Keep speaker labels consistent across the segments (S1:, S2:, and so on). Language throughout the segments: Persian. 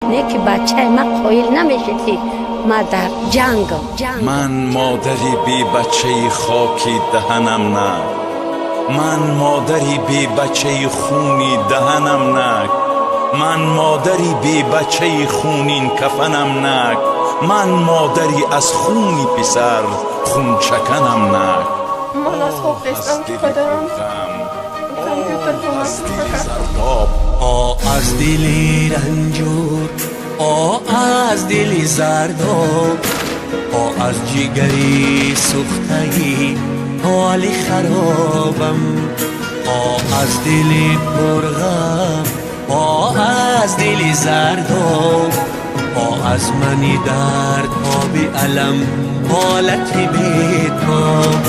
S1: نه که بچه من قایل نمیشدی ما در جنگ
S2: من مادری بی بچه خاکی دهنم نه، من مادری بی بچه خونی دهنم نک، من مادری بی بچه خونین کفنم نک، من مادری از خونی پسر خون چکنم نک.
S3: من از خواب نیستم که پدرم کامپیوتر با من
S4: از دلی رنجور، از دلی زرداب، از جگری سوختگی حال خرابم، از دلی پرغم، از دلی زرداب، از منی درد بی علم حالت بیتاب،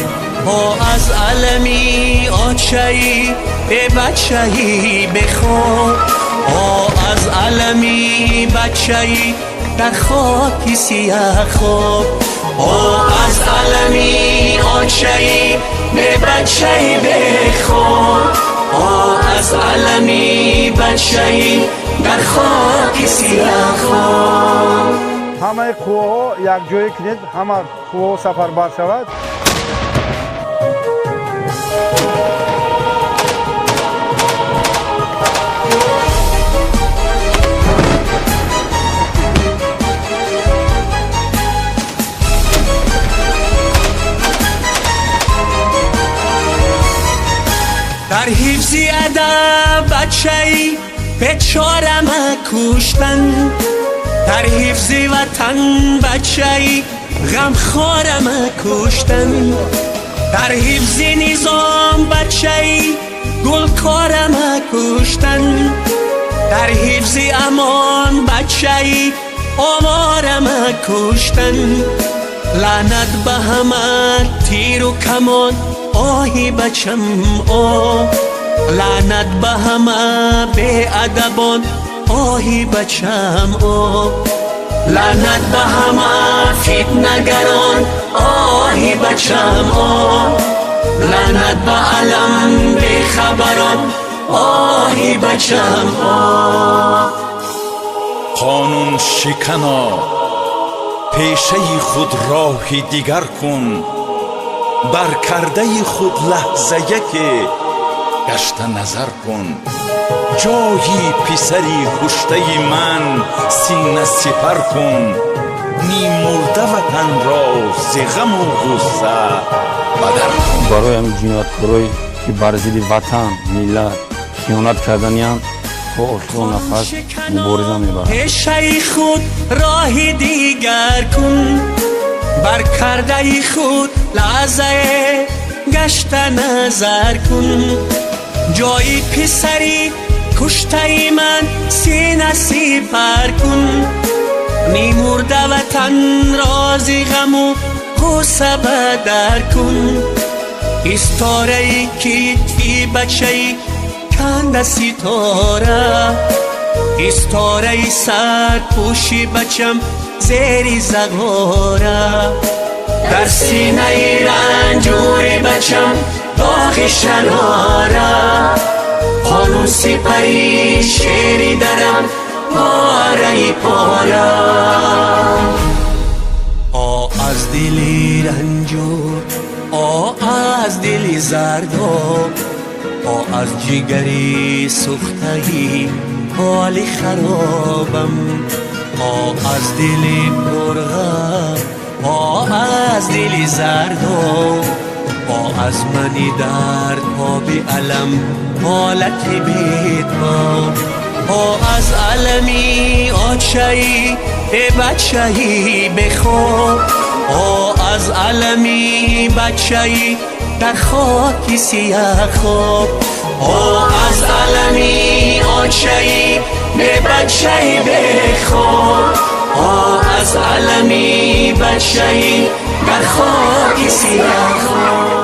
S4: از علمی آچهی به بچهی بخواب، از علمی بچهی در خاکی سیاه خواب، از علمی آچهی به بچهی بخواب، از علمی بچهی در خاکی سیاه خواب.
S5: همه قوه یک جای کنید، همه قوه سفربر شود.
S4: در حفظ ادب بچه‌ای بیچاره ما کشتن، در حفظ وطن بچه‌ای غمخوار ما کشتن، در حفظ نظام بچه‌ای گلکار ما کشتن، در حفظ امان بچه‌ای آوار ما کشتن. لعنت به همه تیر و کمان آهی بچم لعنت به همه بی ادبان آهی بچم لعنت به همه فتنه‌گران آهی بچم لعنت به علم بی خبران آهی بچم.
S2: قانون شکنا پیشه خود راهی دیگر کن، بر کرده خود لحظه که گشت نظر کن. جایی پسری کشته من سینه سپر کن، نیم مرده وطن را ز غم و غصه بدر کن.
S6: برای همین جنایتکارایی که بر ضد وطن ملت خیانت کردنیان تا نفس مبارزه میبرند.
S4: پیشه خود راه دیگر کن، بر کرده خود لحظه گشت نظر کن. جای پسری کشته من سینه سپر کن، نیمرده وطن رازی غم و غصه بدر کن. استاره کتفی بچه کند ستاره، استاره سر پوشی بچم زیری زغاره. در سینه رنجور بچم داغ شراره، قانون سپری شیری درم پاره پاره. از دلی رنجور، از دلی زرداب، از جگری سوختگی حال خرابم، از دلی پرغم، از دلی زرداب، از منی درد بی علم حالت بیتاب، از علمی آچهی به بچهی بخواب، از علمی بچهی در خاکی سیاه خواب، از علمی آچهی به بچهی بخواب، از علمی بچهی در خاکی سیاه خواب.